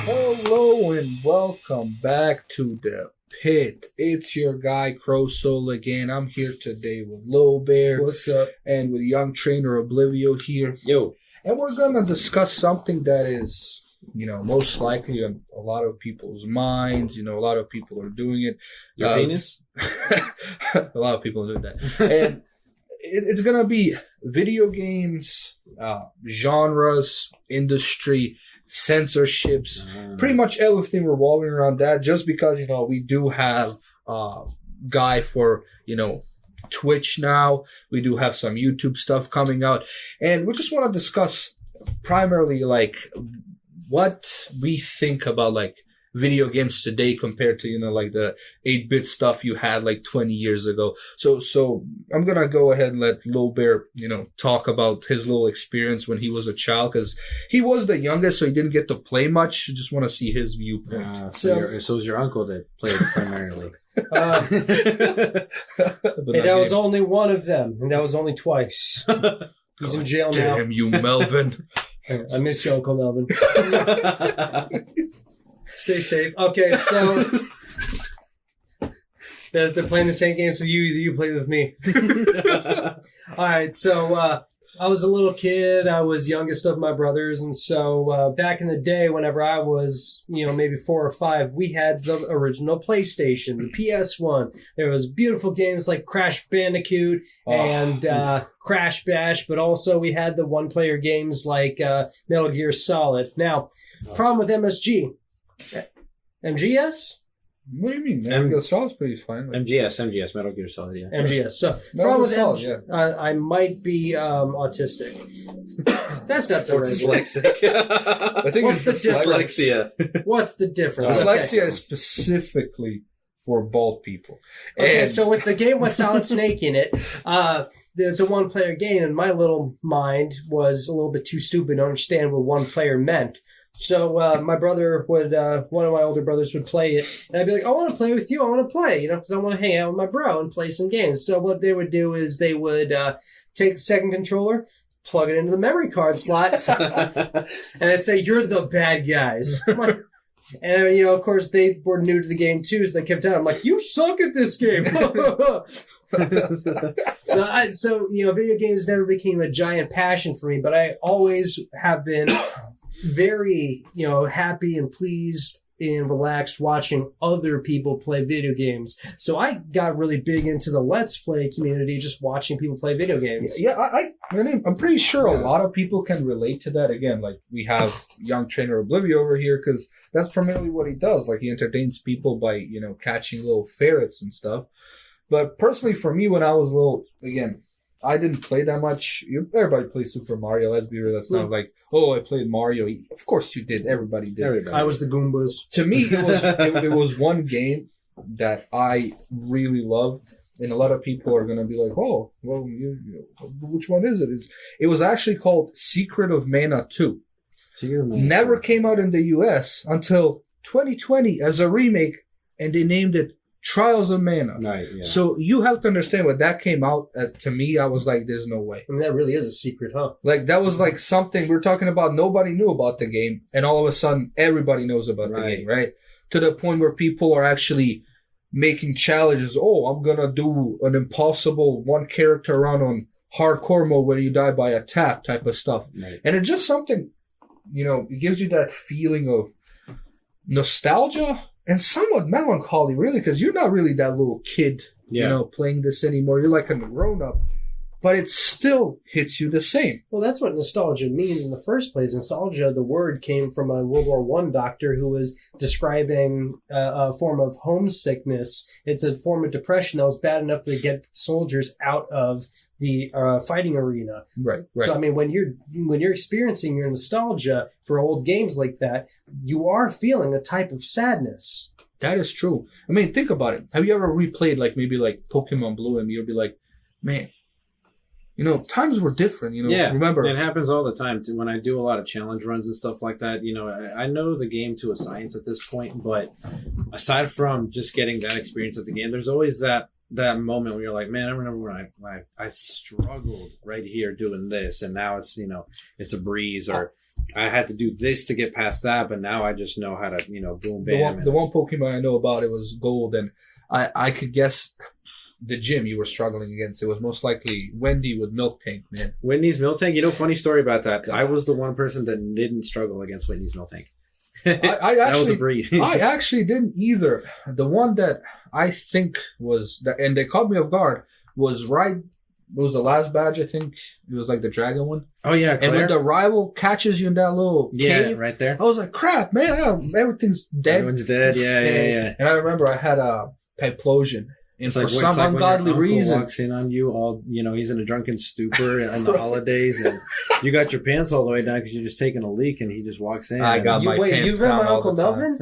Hello and welcome back to the Pit. It's your guy CroSoul again. I'm here today with Lil Bear. What's up? And with young trainer Oblivio here. Yo. And we're gonna discuss something that is, most likely on a lot of people's minds. A lot of people are doing it. Your penis? A lot of people are doing that. And it's gonna be video games, genres, industry, censorships, pretty much everything revolving around that, just because, we do have Guy for, Twitch now. We do have some YouTube stuff coming out. And we just want to discuss primarily, what we think about, video games today compared to, the 8-bit stuff you had, 20 years ago. So I'm going to go ahead and let Lil Bear, talk about his little experience when he was a child, because he was the youngest, so he didn't get to play much. I just want to see his viewpoint. So it was your uncle that played primarily. Hey, that was only one of them, and that was only twice. He's in jail now. Damn you, Melvin. I miss you, Uncle Melvin. Stay safe. Okay, so they're playing the same games with you. Either you play with me. All right, so I was a little kid. I was youngest of my brothers, and so back in the day, whenever I was, maybe 4 or 5, we had the original PlayStation, the PS1. There was beautiful games like Crash Bandicoot and Crash Bash, but also we had the one-player games like Metal Gear Solid. Now, problem with MSG. MGS? What do you mean? Metal Gear Solid's pretty fine. MGS, Metal Gear Solid, yeah. MGS. So, problem with MGS, I might be autistic. That's not the right dyslexic. I think What's it's the dyslexia. What's the difference? Dyslexia is specifically for bald people. Okay, so with the game with Solid Snake in it, it's a one-player game, and my little mind was a little bit too stupid to understand what one player meant. So my brother would, one of my older brothers would play it, and I'd be like, I want to play with you, I want to play, because I want to hang out with my bro and play some games. So what they would do is they would take the second controller, plug it into the memory card slot, and they'd say, you're the bad guys. And, of course, they were new to the game, too, so they kept telling, I'm like, you suck at this game. So, video games never became a giant passion for me, but I always have been very, happy and pleased and relaxed watching other people play video games. So I got really big into the Let's Play community, just watching people play video games. Yeah, I'm pretty sure a lot of people can relate to that. Again, we have young trainer Oblivio over here, because that's primarily what he does. He entertains people by, catching little ferrets and stuff. But personally, for me, when I was little, again, I didn't play that much. Everybody plays Super Mario. Let's be real. That's not I played Mario. Of course you did. Everybody did. I was the Goombas. To me, it was one game that I really loved. And a lot of people are going to be like, oh, well, which one is it? It was actually called Secret of Mana 2. Never came out in the US until 2020 as a remake, and they named it Trials of Mana. Right, yeah. So you have to understand when that came out, to me, I was like, there's no way. I mean, that really is a secret, huh? That was something we're talking about. Nobody knew about the game, and all of a sudden, everybody knows about the game, right? To the point where people are actually making challenges. Oh, I'm going to do an impossible one character run on hardcore mode where you die by a tap type of stuff. Right. And it's just something, it gives you that feeling of nostalgia and somewhat melancholy, really, because you're not really that little kid, playing this anymore. You're like a grown-up. But it still hits you the same. Well, that's what nostalgia means in the first place. Nostalgia, the word came from a World War I doctor who was describing a form of homesickness. It's a form of depression that was bad enough to get soldiers out of the fighting arena. Right. So, I mean, when you're experiencing your nostalgia for old games like that, you are feeling a type of sadness. That is true. I mean, think about it. Have you ever replayed, maybe Pokemon Blue, and you'll be like, man, times were different, Yeah, remember. It happens all the time. When I do a lot of challenge runs and stuff like that, I know the game to a science at this point, but aside from just getting that experience of the game, there's always that that moment when you're like, man, I remember when I struggled right here doing this, and now it's, it's a breeze, or I had to do this to get past that, but now I just know how to, boom, bam. The one Pokemon I know about, it was Gold, and I could guess the gym you were struggling against. It was most likely Wendy with Milk Tank, man. Wendy's Milk Tank? Funny story about that. God. I was the one person that didn't struggle against Wendy's Milk Tank. That was a breeze. I actually didn't either. The one that I think was, and they caught me off guard, was it was the last badge, I think. It was like the dragon one. Oh, yeah, Claire. And when the rival catches you in that little cave, right there. I was like, crap, man, everything's dead. Everyone's dead, yeah. And I remember I had a Piplosion. And it's for like, some ungodly reason, walks in on you all, he's in a drunken stupor on the holidays, and you got your pants all the way down because you're just taking a leak, and he just walks in. I got my pants you down my all Uncle the time.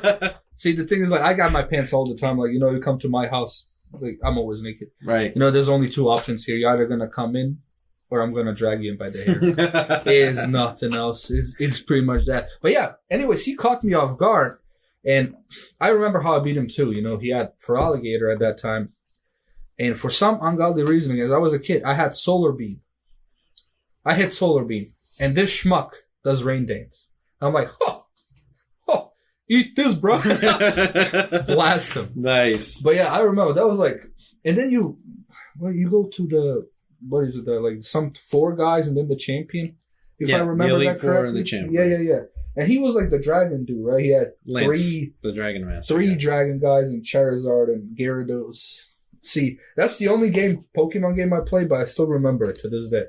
Melvin? See, the thing is, like, I got my pants all the time. Like, you come to my house, like, I'm always naked. Right. There's only two options here. You're either gonna come in, or I'm gonna drag you in by the hair. There's nothing else. It's pretty much that. But yeah. Anyways, he caught me off guard, and I remember how I beat him too. He had Feraligatr at that time. And for some ungodly reason, as I was a kid, I had Solar Beam. I hit Solar Beam. And this schmuck does Rain Dance. I'm like, eat this, bro. Blast him. Nice. But yeah, I remember. That was like, and then you go to what is it, like some 4 guys and then the champion? If I remember that correctly. 4 and the champion. Yeah. And he was like the dragon dude, right? He had Lance, the dragon master. 3 dragon guys and Charizard and Gyarados. See, that's the only Pokemon game I played, but I still remember it to this day.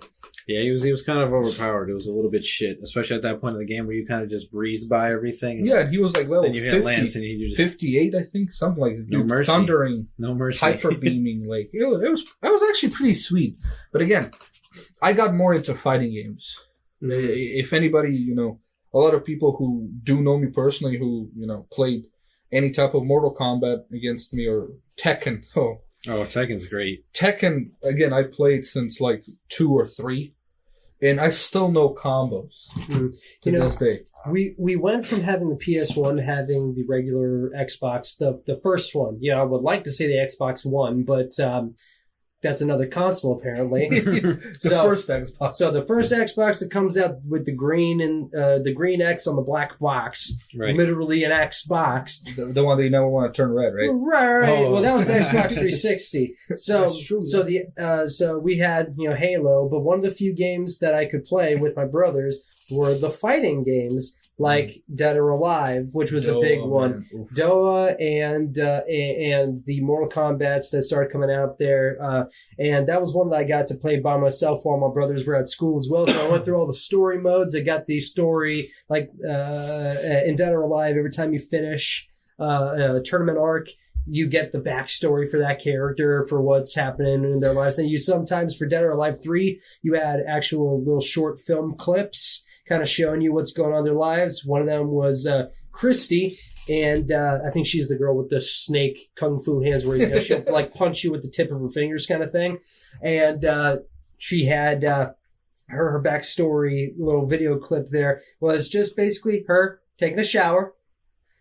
Yeah, he was kind of overpowered. It was a little bit shit, especially at that point in the game where you kind of just breezed by everything. Yeah, and he was like level and you 50, hit Lance and you just 58, I think, something like that. No mercy. Thundering, no mercy, hyper beaming. Like it was actually pretty sweet. But again, I got more into fighting games. Mm-hmm. If anybody, a lot of people who do know me personally, who played any type of Mortal Kombat against me or Tekken. Oh, Tekken's great. Tekken, again, I played since like 2 or 3, and I still know combos to this day. We went from having the PS1 to having the regular Xbox, the first one. I would like to say the Xbox One, but that's another console apparently. First Xbox. So the first Xbox that comes out with the green and the green X on the black box, right. Literally an Xbox. The one that you never want to turn red, right? Right. Oh. Well, that was the Xbox 360. So so we had Halo, but one of the few games that I could play with my brothers were the fighting games like Dead or Alive, which was a big one. Doa and the Mortal Kombats that started coming out there. And that was one that I got to play by myself while my brothers were at school as well. So I went through all the story modes. I got the story, like in Dead or Alive, every time you finish a tournament arc, you get the backstory for that character, for what's happening in their lives. And you sometimes, for Dead or Alive 3, you had actual little short film clips kind of showing you what's going on in their lives. One of them was Christy, and I think she's the girl with the snake kung fu hands where she'll like punch you with the tip of her fingers kind of thing. And she had her backstory little video clip there was just basically her taking a shower.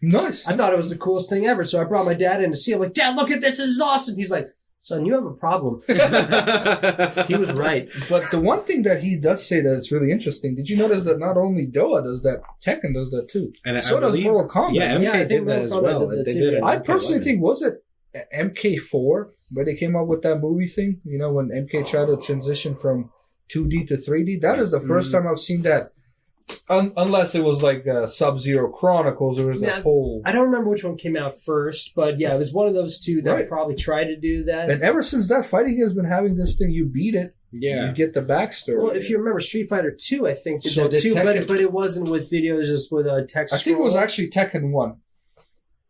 Nice. I thought it was the coolest thing ever. So I brought my dad in to see it. I'm like, Dad, look at this. This is awesome. He's like, son, you have a problem. He was right. But the one thing that he does say that is really interesting, did you notice that not only Doa does that, Tekken does that too? And so does Mortal Kombat. Yeah, MK did that as well. I personally think, was it MK4 where they came up with that movie thing? When MK tried to transition from 2D to 3D? That is the first time I've seen that. Unless it was like Sub-Zero Chronicles, or was that whole... I don't remember which one came out first, but yeah, it was one of those two that probably tried to do that. And ever since that, fighting has been having this thing, you beat it, you get the backstory. Well, if you remember Street Fighter 2, I think did that too, but it wasn't with videos, just with a text I think it was actually Tekken 1.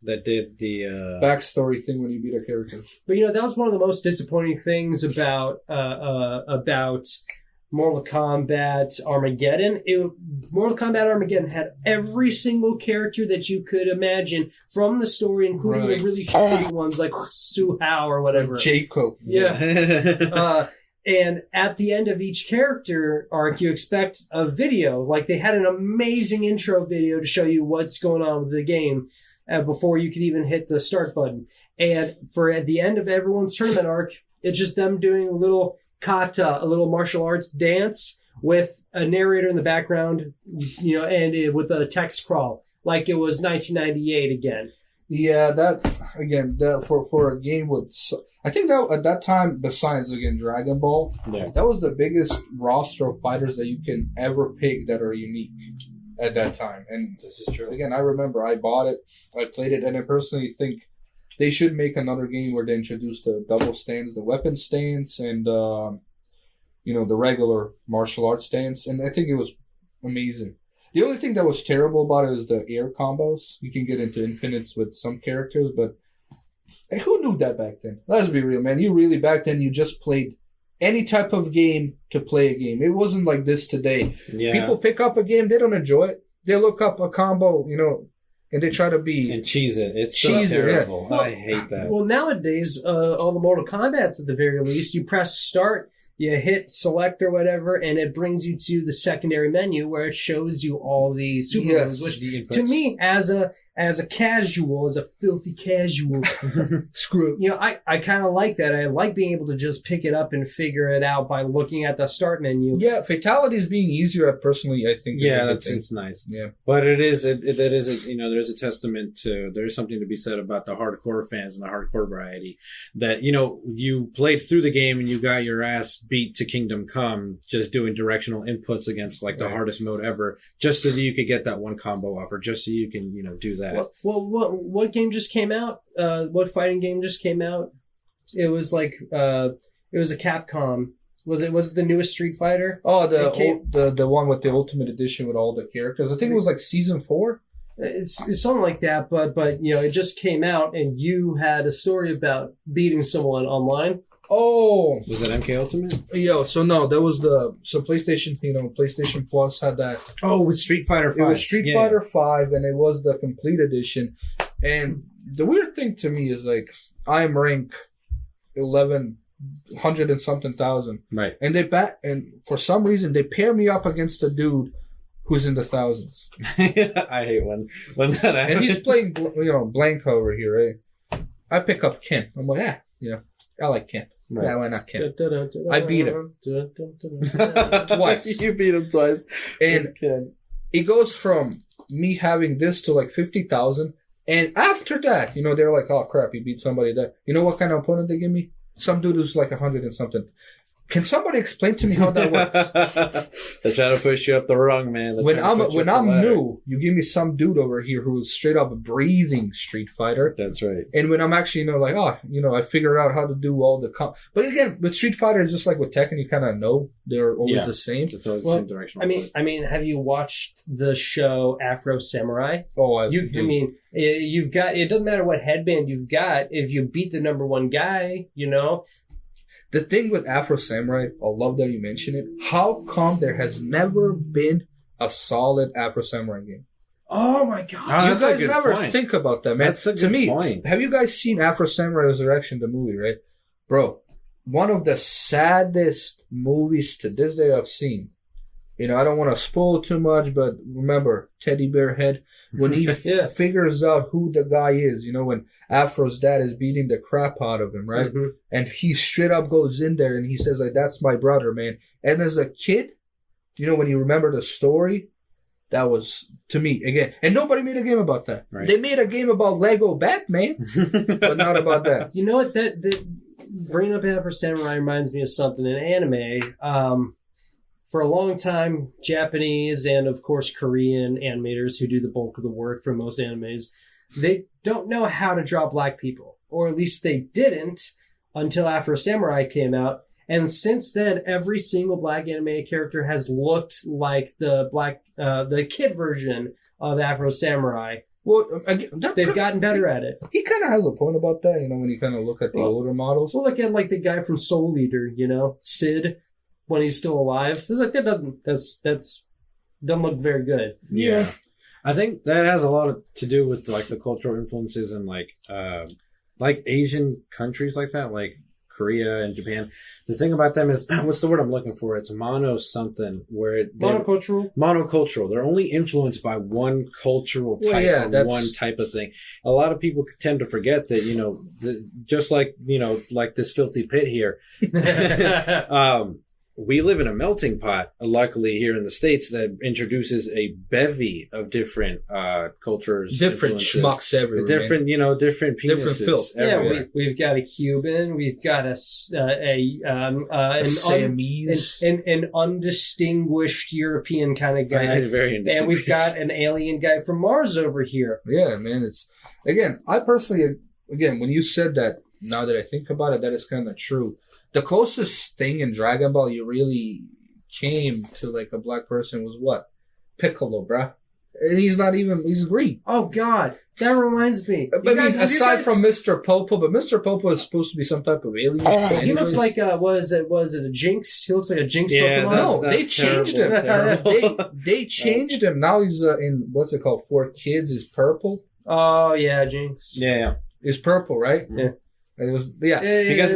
That did the backstory thing when you beat a character. But that was one of the most disappointing things about Mortal Kombat Armageddon. Mortal Kombat Armageddon had every single character that you could imagine from the story, including the really shitty ones like Suhao or whatever. Jacob. Yeah. And at the end of each character arc, you expect a video. Like, they had an amazing intro video to show you what's going on with the game before you could even hit the start button. And for at the end of everyone's tournament arc, it's just them doing a little kata, a little martial arts dance with a narrator in the background, and with a text crawl, like it was 1998 again. Yeah, for a game with, I think that at that time, besides again Dragon Ball, that was the biggest roster of fighters that you can ever pick that are unique at that time. And this is true. Again, I remember I bought it, I played it, and I personally think they should make another game where they introduce the double stance, the weapon stance, and the regular martial arts stance. And I think it was amazing. The only thing that was terrible about it is the air combos. You can get into infinites with some characters, but who knew that back then? Let's be real, man. Back then, you just played any type of game to play a game. It wasn't like this today. Yeah. People pick up a game, they don't enjoy it. They look up a combo, and they try to be... And cheese it. It's so terrible. Yeah. I hate that. Well, nowadays, all the Mortal Kombats, at the very least, you press start, you hit select or whatever, and it brings you to the secondary menu where it shows you all the super moves, which to me, as a casual, as a filthy casual, screw, I kind of like that. I like being able to just pick it up and figure it out by looking at the start menu. Yeah, fatalities being easier, personally, I think. Yeah, it's nice. Yeah, but there's a testament to, there's something to be said about the hardcore fans and the hardcore variety that, you played through the game and you got your ass beat to Kingdom Come just doing directional inputs against the hardest mode ever, just so that you could get that one combo off, or just so you can, do that. What game just came out? What fighting game just came out? It was it was a Capcom. Was it the newest Street Fighter? Oh, the one with the Ultimate Edition with all the characters. I think it was Season 4. It's something like that, but it just came out, and you had a story about beating someone online. Oh, was it MK Ultimate? So no, there was PlayStation. PlayStation Plus had that. Oh, with Street Fighter 5. It was Street Fighter 5, and it was the complete edition. And the weird thing to me is I am rank 1,100 and something thousand, right? And and for some reason they pair me up against a dude who's in the thousands. I hate when that happens. And he's playing Blanco over here, eh? I pick up Ken. I'm like, I like Ken. Right. Yeah, why not Ken? I beat him twice. You beat him twice. And it goes from me having this to 50,000. And after that, they're like, oh crap, you beat somebody that. You know what kind of opponent they give me? Some dude who's 100 and something. Can somebody explain to me how that works? They're trying to push you up the rung, man. When I'm new, you give me some dude over here who's straight up breathing Street Fighter. That's right. And when I'm actually, I figured out how to do all the... But again, with Street Fighter, it's just like with Tekken, you kind of know they're always the same. It's always the same direction. I mean, have you watched the show Afro Samurai? Oh, you've got... It doesn't matter what headband you've got. If you beat the number one guy, The thing with Afro Samurai, I love that you mention it. How come there has never been a solid Afro Samurai game? Oh my god! You guys never think about that, man. That's a good point. Have you guys seen Afro Samurai Resurrection, the movie, right? Bro, one of the saddest movies to this day I've seen. I don't want to spoil too much, but remember, Teddy Bear Head, when he figures out who the guy is, when Afro's dad is beating the crap out of him, right? Mm-hmm. And he straight up goes in there and he says, that's my brother, man. And as a kid, when you remember the story, that was, to me, again, and nobody made a game about that. Right. They made a game about Lego Batman, but not about that. You know what? That bringing up Afro Samurai reminds me of something in anime. For a long time, Japanese and, of course, Korean animators who do the bulk of the work for most animes, they don't know how to draw black people. Or at least they didn't until Afro Samurai came out. And since then, every single black anime character has looked like the kid version of Afro Samurai. Well, they've gotten better at it. He kind of has a point about that, when you kind of look at the older models. Well, look at the guy from Soul Eater, Sid. When he's still alive, it's that doesn't look very good. Yeah, I think that has a lot to do with the cultural influences in Asian countries like that, like Korea and Japan. The thing about them is, what's the word I'm looking for? It's mono something, where they're monocultural. They're only influenced by one cultural type or one type of thing. A lot of people tend to forget that, just like, like this filthy pit here. We live in a melting pot, luckily, here in the States, that introduces a bevy of different cultures. Different schmucks everywhere. Different, different penises. Different filth. Yeah, we've got a Cuban, we've got an Siamese. An undistinguished European kind of guy. Very indistinguished. And we've got an alien guy from Mars over here. Yeah, man. It's, again, I personally, when you said that, now that I think about it, that is kind of true. The closest thing in Dragon Ball you really came to like a black person was what? Piccolo, bruh. And he's green. Oh, God. That reminds me. Aside from Mr. Popo, but Mr. Popo is supposed to be some type of alien. He looks like, was it a Jinx? He looks like a Jinx Pokemon. No, they changed him. They changed him. Now he's in, what's it called? 4 Kids is purple. Oh, yeah, Jinx. Yeah. It's purple, right? Yeah. It was, because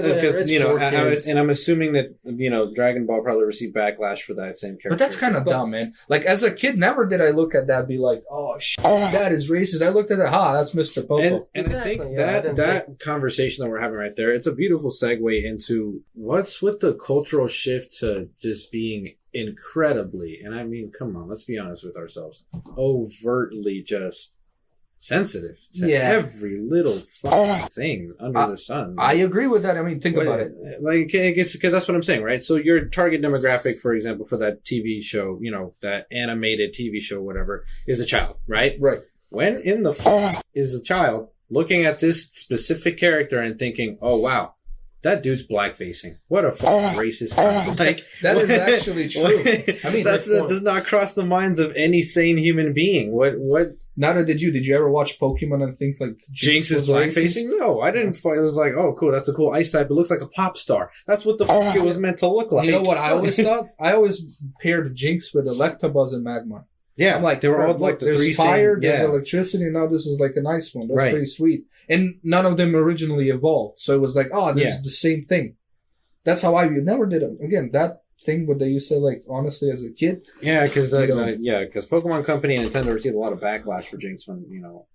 I'm assuming that Dragon Ball probably received backlash for that same character. But that's kind of dumb, man. Like, as a kid, never did I look at that and be like, oh shit, that is racist. I looked at it, that's Mr. Popo. And I think that conversation that we're having right there, it's a beautiful segue into what's with the cultural shift to just being incredibly, and I mean, come on, let's be honest with ourselves, overtly just sensitive to every little fucking thing under the sun. I agree with that. I mean, think about it. Like, because that's what I'm saying, right? So your target demographic, for example, for that TV show, that animated TV show, whatever, is a child, right? Right. When in the is a child looking at this specific character and thinking, oh, wow, that dude's blackfacing. What a racist guy. Like, that is actually true. I mean, that does not cross the minds of any sane human being. What? Nada, did you ever watch Pokemon and think like Jinx is blackfacing? No, I didn't. It was like, oh, cool, that's a cool ice type. It looks like a pop star. That's what the fuck it was meant to look like. You know what I always thought? I always paired Jinx with Electabuzz and Magmar. Yeah, I'm like, they were all like the there's fire, there's electricity, now this is like a nice one. That's pretty sweet. And none of them originally evolved. So it was like, this is the same thing. That's how I never did it. Again, that thing what they used to like, honestly, as a kid. Yeah, because Pokemon Company and Nintendo received a lot of backlash for Jinx when,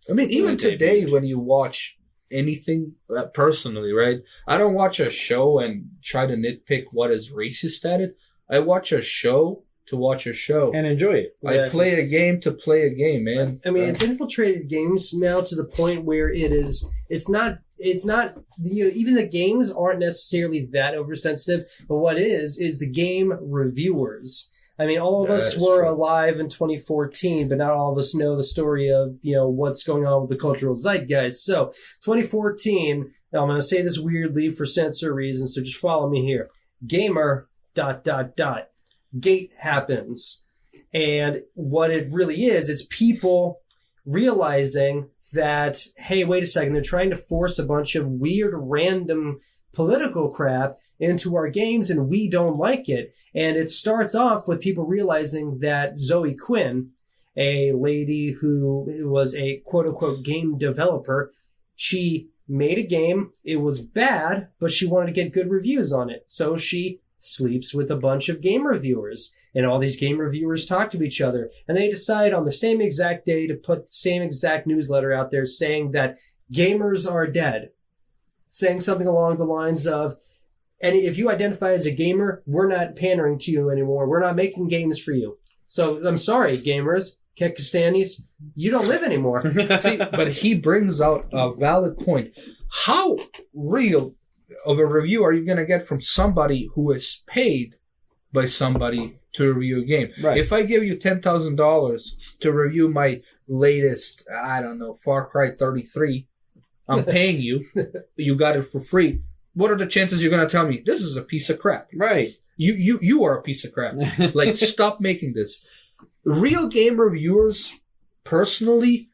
I mean, even today when you watch anything, personally, right? I don't watch a show and try to nitpick what is racist at it. I watch a show to watch a show and enjoy it. I play a game to play a game, man. I mean, it's infiltrated games now to the point where it's not even the games aren't necessarily that oversensitive, but what is the game reviewers. I mean, all of us were alive in 2014, but not all of us know the story of, what's going on with the cultural zeitgeist. So 2014, now I'm going to say this weirdly for censor reasons, so just follow me here. Gamer ... Gate happens. And what it really is people realizing that, hey, wait a second, they're trying to force a bunch of weird, random political crap into our games and we don't like it. And it starts off with people realizing that Zoe Quinn, a lady who was a quote-unquote game developer, she made a game. It was bad, but she wanted to get good reviews on it. So she sleeps with a bunch of game reviewers, and all these game reviewers talk to each other, and they decide on the same exact day to put the same exact newsletter out there saying that gamers are dead, saying something along the lines of, and if you identify as a gamer, we're not pandering to you anymore. We're not making games for you. So I'm sorry, gamers, Kekistanis, you don't live anymore. See, but he brings out a valid point. How real of a review are you going to get from somebody who is paid by somebody to review a game? Right. If I give you $10,000 to review my latest, I don't know, Far Cry 33, I'm paying you. You got it for free. What are the chances you're going to tell me this is a piece of crap? Right. You are a piece of crap. Like, stop making this. Real game reviewers, personally,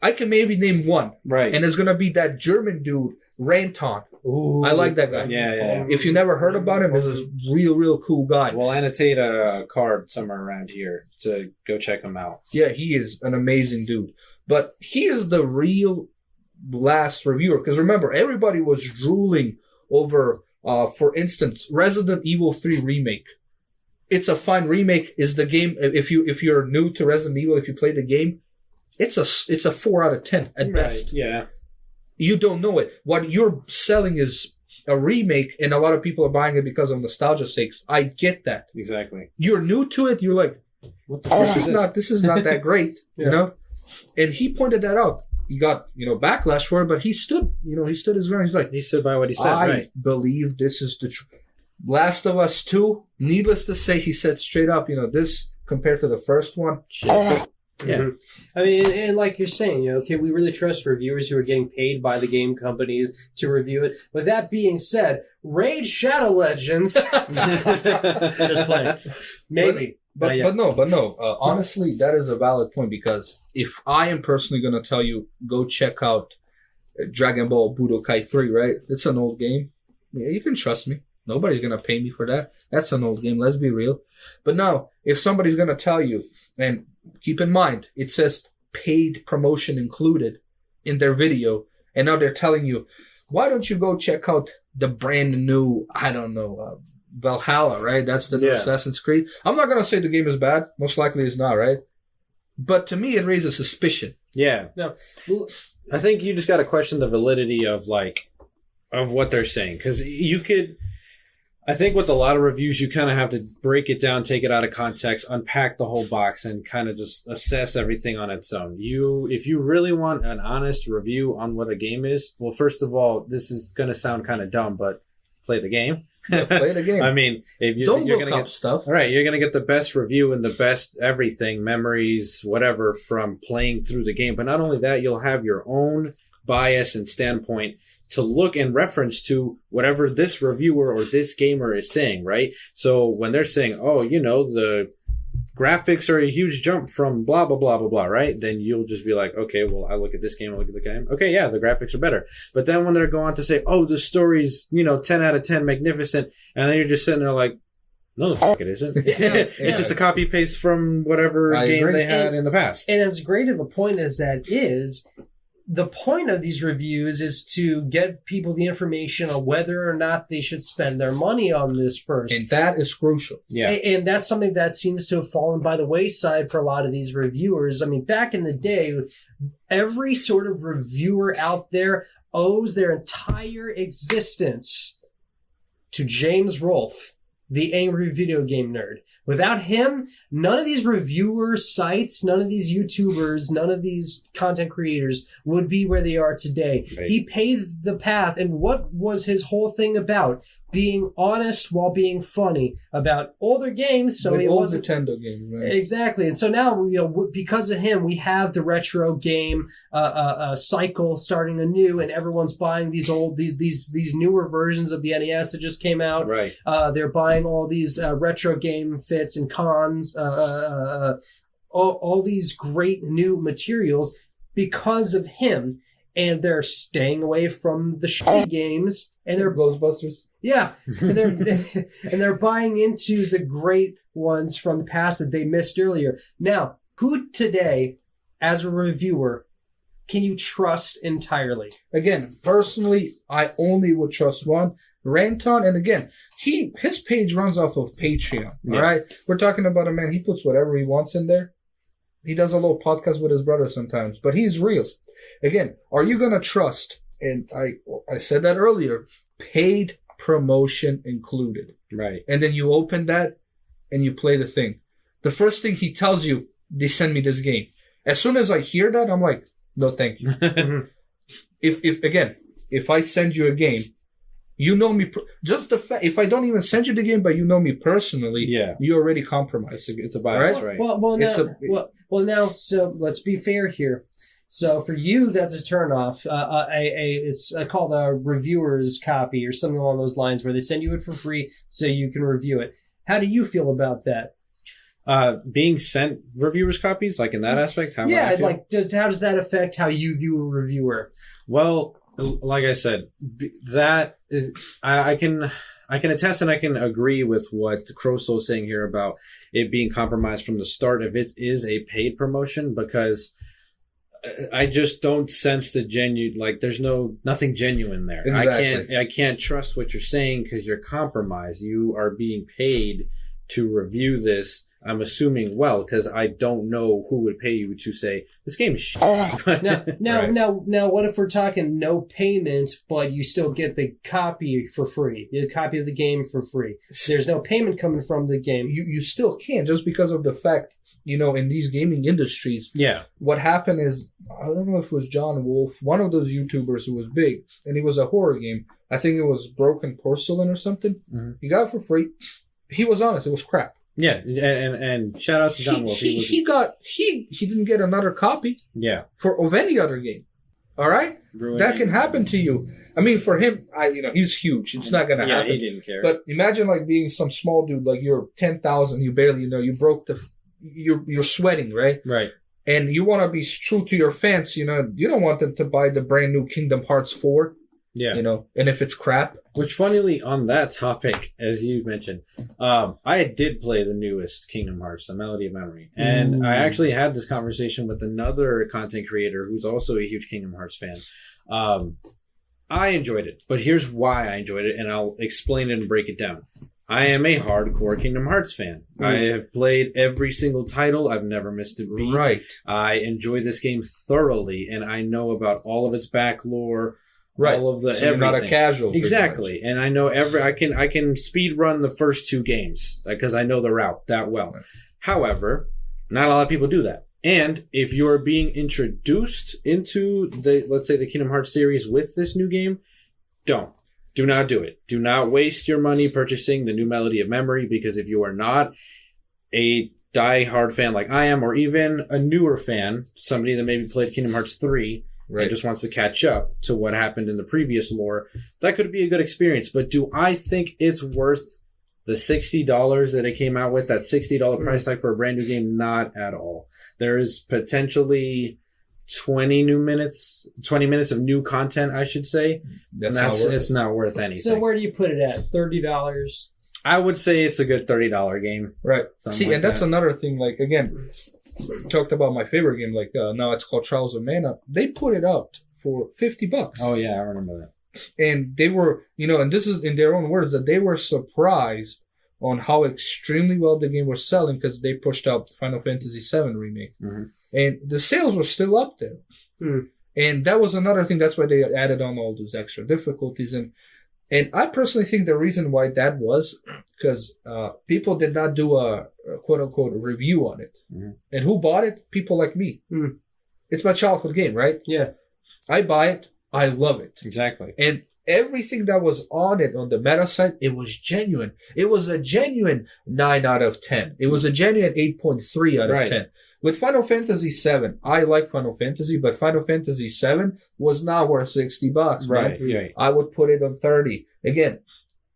I can maybe name one. Right. And it's going to be that German dude, Ranton. Ooh, I like that guy. Yeah. If you never heard about him, this is real cool guy. We'll annotate a card somewhere around here to go check him out. Yeah, he is an amazing dude. But he is the real last reviewer. Because remember, everybody was drooling over, for instance, Resident Evil 3 remake. It's a fine remake. Is the game, if you're new to Resident Evil, if you play the game, it's a 4 out of 10 at best. Yeah. You don't know it. What you're selling is a remake, and a lot of people are buying it because of nostalgia's sakes. I get that. Exactly. You're new to it. You're like, what the fuck this is not that great, you know? And he pointed that out. He got, backlash for it, but he stood his ground. He's like, he stood by what he said, I believe this is the truth. Last of Us 2, needless to say, he said straight up, this compared to the first one, shit. Yeah. Mm-hmm. I mean, and like you're saying, can we really trust reviewers who are getting paid by the game companies to review it? With that being said, Raid Shadow Legends. Just playing. Maybe. But no. Honestly, that is a valid point, because if I am personally going to tell you, go check out Dragon Ball Budokai 3, right? It's an old game. Yeah, you can trust me. Nobody's going to pay me for that. That's an old game. Let's be real. But now, if somebody's going to tell you, and keep in mind, it says paid promotion included in their video, and now they're telling you, why don't you go check out the brand new, Valhalla, right? That's the new Assassin's Creed. I'm not going to say the game is bad. Most likely it's not, right? But to me, it raises suspicion. Yeah. No. I think you just got to question the validity of what they're saying. Because I think with a lot of reviews, you kind of have to break it down, take it out of context, unpack the whole box, and kind of just assess everything on its own. If you really want an honest review on what a game is, well, first of all, this is going to sound kind of dumb, but play the game. Yeah, play the game. I mean, if you're going to get stuff, all right, you're going to get the best review and the best everything, memories, whatever, from playing through the game. But not only that, you'll have your own bias and standpoint to look in reference to whatever this reviewer or this gamer is saying, right? So when they're saying, the graphics are a huge jump from blah, blah, blah, blah, blah, right? Then you'll just be like, okay, well, I look at this game, I look at the game. Okay, yeah, the graphics are better. But then when they're going on to say, the story's, 10 out of 10, magnificent, and then you're just sitting there like, no, the fuck it isn't. It's just a copy paste from whatever game they had in the past. And as great of a point as that is, the point of these reviews is to get people the information on whether or not they should spend their money on this first. And that is crucial. Yeah. And that's something that seems to have fallen by the wayside for a lot of these reviewers. I mean, back in the day, every sort of reviewer out there owes their entire existence to James Rolfe, the angry video game nerd. Without him, none of these reviewer sites, none of these YouTubers, none of these content creators would be where they are today. Right. He paved the path, and what was his whole thing about? Being honest while being funny about older games. So like he old wasn't Nintendo games, right? Exactly. And so now, because of him, we have the retro game cycle starting anew, and everyone's buying these newer versions of the NES that just came out. Right. They're buying all these retro game fits and cons, all these great new materials because of him, and they're staying away from the shitty games, and they're Ghostbusters. Yeah, and they're buying into the great ones from the past that they missed earlier. Now, who today, as a reviewer, can you trust entirely? Again, personally, I only would trust one, Ranton, and again, his page runs off of Patreon. Yeah. All right, we're talking about a man. He puts whatever he wants in there. He does a little podcast with his brother sometimes, but he's real. Again, are you gonna trust? And I said that earlier. Paid promotion included. Right. And then you open that and you play the thing. The first thing he tells you, they send me this game. As soon as I hear that, I'm like, no, thank you. If I send you a game, you know me, just the fact, if I don't even send you the game, but you know me personally, you already compromised. It's a bias, right? Well, now, so let's be fair here. So for you, that's a turnoff. It's called a reviewer's copy or something along those lines, where they send you it for free so you can review it. How do you feel about that? Being sent reviewers' copies, like in that aspect? How does that affect how you view a reviewer? Well, like I said, that I can attest and I can agree with what CroSoul is saying here about it being compromised from the start if it is a paid promotion, because I just don't sense the genuine, like there's nothing genuine there. Exactly. I can't trust what you're saying because you're compromised. You are being paid to review this. I'm assuming because I don't know who would pay you to say this game is shit. Now, what if we're talking no payment, but you still get the copy for free, the copy of the game for free? There's no payment coming from the game. You still can't, just because of the fact, in these gaming industries. Yeah. What happened is, I don't know if it was John Wolf, one of those YouTubers who was big, and it was a horror game. I think it was Broken Porcelain or something. Mm-hmm. He got it for free. He was honest. It was crap. Yeah, and shout out to John Wolf. He didn't get another copy. Yeah. Of any other game. All right, that can happen to you. I mean, for him, he's huge. It's not gonna happen. Yeah, he didn't care. But imagine like being some small dude, like you're 10,000, you barely you broke you're sweating, right? Right. And you want to be true to your fans. You don't want them to buy the brand new Kingdom Hearts 4. Yeah. And if it's crap. Which, funnily, on that topic, as you mentioned, I did play the newest Kingdom Hearts, The Melody of Memory. And I actually had this conversation with another content creator who's also a huge Kingdom Hearts fan. I enjoyed it, but here's why I enjoyed it, and I'll explain it and break it down. I am a hardcore Kingdom Hearts fan. I have played every single title. I've never missed a beat. Right. I enjoy this game thoroughly, and I know about all of its back lore. Right. All of the so you're not a casual. Exactly. And I know I can speed run the first 2 games because I know the route that well. Right. However, not a lot of people do that. And if you're being introduced into let's say the Kingdom Hearts series with this new game, do not do it. Do not waste your money purchasing the new Melody of Memory, because if you are not a die-hard fan like I am, or even a newer fan, somebody that maybe played Kingdom Hearts 3, right, and just wants to catch up to what happened in the previous lore, that could be a good experience. But do I think it's worth the $60 that it came out with, that $60 price tag for a brand new game? Not at all. There is potentially 20 minutes of new content, I should say. It's not worth anything. So where do you put it at? $30? I would say it's a good $30 game. Right. See, and that's another thing, like, again, talked about my favorite game, like now it's called Trials of Mana. They put it out for $50. Oh yeah, I remember that. And they were, and this is in their own words, that they were surprised on how extremely well the game was selling, because they pushed out Final Fantasy VII Remake. Mm-hmm. And the sales were still up there. Mm. And that was another thing. That's why they added on all those extra difficulties. And I personally think the reason why that was because people did not do a quote-unquote review on it. Mm-hmm. And who bought it? People like me. Mm. It's my childhood game, right? Yeah. I buy it. I love it. Exactly. And everything that was on it, on the meta site, it was genuine. It was a genuine 9 out of 10. It was a genuine 8.3 out of 10. With Final Fantasy VII, I like Final Fantasy, but Final Fantasy VII was not worth $60. Right. Right. I would put it on 30. Again,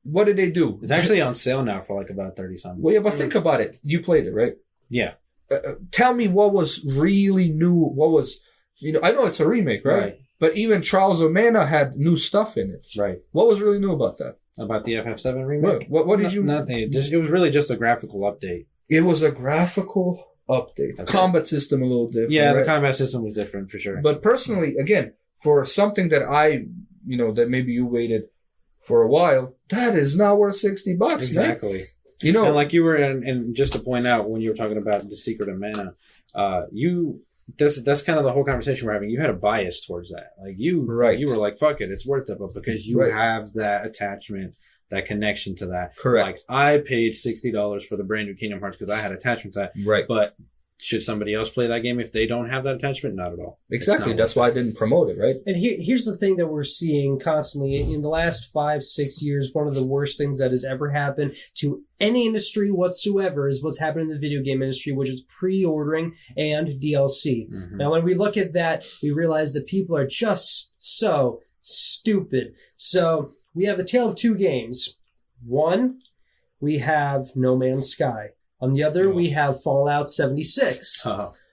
what did they do? It's actually on sale now for like about 30 something. Well, yeah, but think about it. You played it, right? Yeah. Tell me what was really new. What was, I know it's a remake, right? But even Trials of Mana had new stuff in it. Right. What was really new about that? About the FF7 remake? What did you... Nothing. It was really just a graphical update. It was a graphical update. Okay. Combat system a little different. Yeah, right? The combat system was different for sure. But personally, again, for something that that maybe you waited for a while, that is not worth $60. Exactly. Man. And like you were, and just to point out, when you were talking about The Secret of Mana, that's kind of the whole conversation we're having. You had a bias towards that. Like you were like, fuck it, it's worth it. But because you have that attachment, that connection to that. Correct. Like I paid $60 for the brand new Kingdom Hearts because I had attachment to that. Right. But should somebody else play that game if they don't have that attachment? Not at all. Exactly. That's why I didn't promote it, right? And here's the thing that we're seeing constantly in the last 5-6 years. One of the worst things that has ever happened to any industry whatsoever is what's happened in the video game industry, which is pre-ordering and DLC. Mm-hmm. Now, when we look at that, we realize that people are just so stupid. So we have the tale of two games. One, we have No Man's Sky. On the other, we have Fallout 76,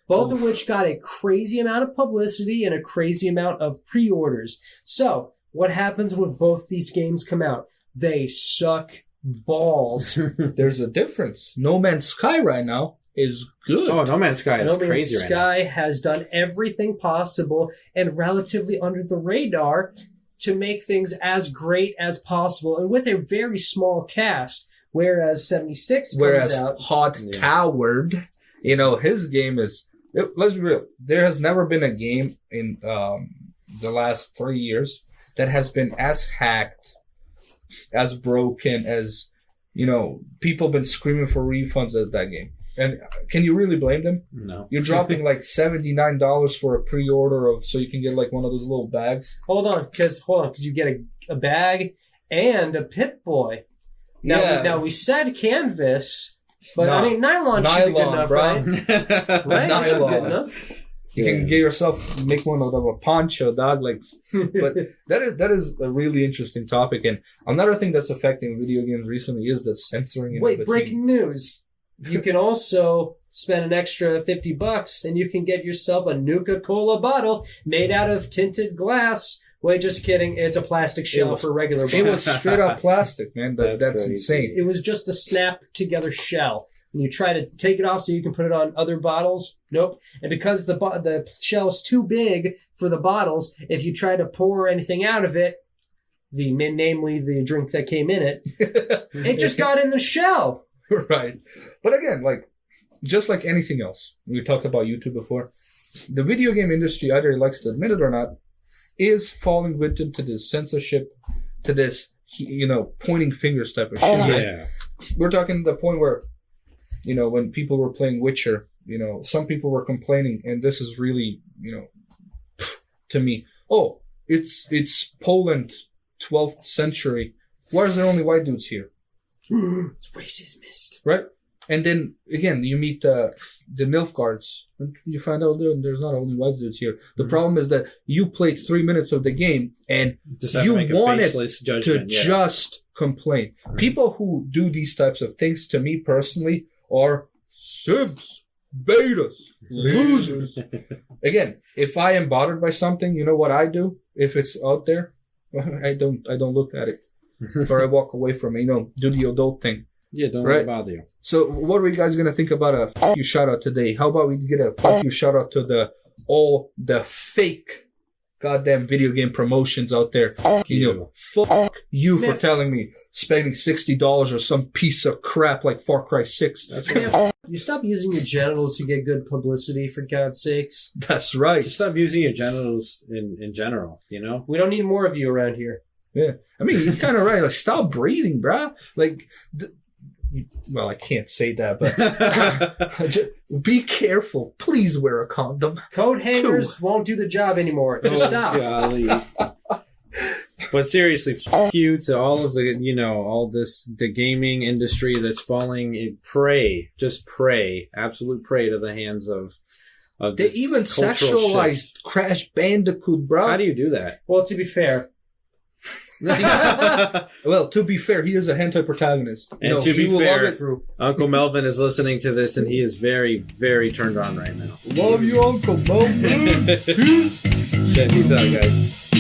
both of which got a crazy amount of publicity and a crazy amount of pre-orders. So, what happens when both these games come out? They suck balls. There's a difference. No Man's Sky right now is good. Oh, No Man's Sky is No Man's crazy right now. Sky has done everything possible and relatively under the radar to make things as great as possible, and with a very small cast. Whereas 76 comes out. Hot Coward, his game is. Let's be real. There has never been a game in the last 3 years that has been as hacked, as broken, as people been screaming for refunds as that game. And can you really blame them? No. You're dropping like $79 for a pre-order so you can get like one of those little bags. Hold on, because you get a bag and a Pip-Boy. Now we said canvas, but nylon should be good enough, bro. right? Right? That should be good enough. You can get yourself, make one of a poncho, dog. But that is a really interesting topic. And another thing that's affecting video games recently is the censoring. Wait, breaking news. You can also spend an extra $50 and you can get yourself a Nuka-Cola bottle made out of tinted glass. Wait, just kidding. It's a plastic shell for regular bottles. It was straight up plastic, man. That's insane. It was just a snap-together shell. And you try to take it off so you can put it on other bottles. Nope. And because the shell is too big for the bottles, if you try to pour anything out of it, namely the drink that came in it, it just got in the shell. Right. But again, just like anything else, we talked about YouTube before, the video game industry, either he likes to admit it or not, is falling victim to this censorship, to this, pointing fingers type of shit. Yeah. We're talking to the point where, when people were playing Witcher, some people were complaining, and this is really, to me, oh, it's Poland, 12th century. Why is there only white dudes here? It's racismist. Right? And then, again, you meet the Nilfgaards, and you find out there's not only white dudes here. The problem is that you played 3 minutes of the game, and you wanted to just complain. People who do these types of things, to me personally, are simps, betas, losers. Again, if I am bothered by something, you know what I do? If it's out there, I don't look at it. Or I walk away from it, do the adult thing. Yeah, don't let it bother you. So what are you guys going to think about a fuck you shout out today? How about we get a fuck you shout out to all the fake goddamn video game promotions out there? Fuck you for telling me spending $60 or some piece of crap like Far Cry 6. That's right. You stop using your genitals to get good publicity, for God's sakes. That's right. Just stop using your genitals in general, We don't need more of you around here. Yeah. I mean, you're kind of right. Stop breathing, bruh. Well, I can't say that, but just be careful. Please wear a condom. Coat hangers won't do the job anymore. Just stop. Golly. But seriously, f*** you to all of the gaming industry that's falling absolute prey to the hands of they this even sexualized shift. Crash Bandicoot, bro. How do you do that? Well, to be fair, well, to be fair, he is a hentai protagonist. And to be fair, Uncle Melvin is listening to this, and he is very, very turned on right now. Love you, Uncle Melvin. Peace out, guys.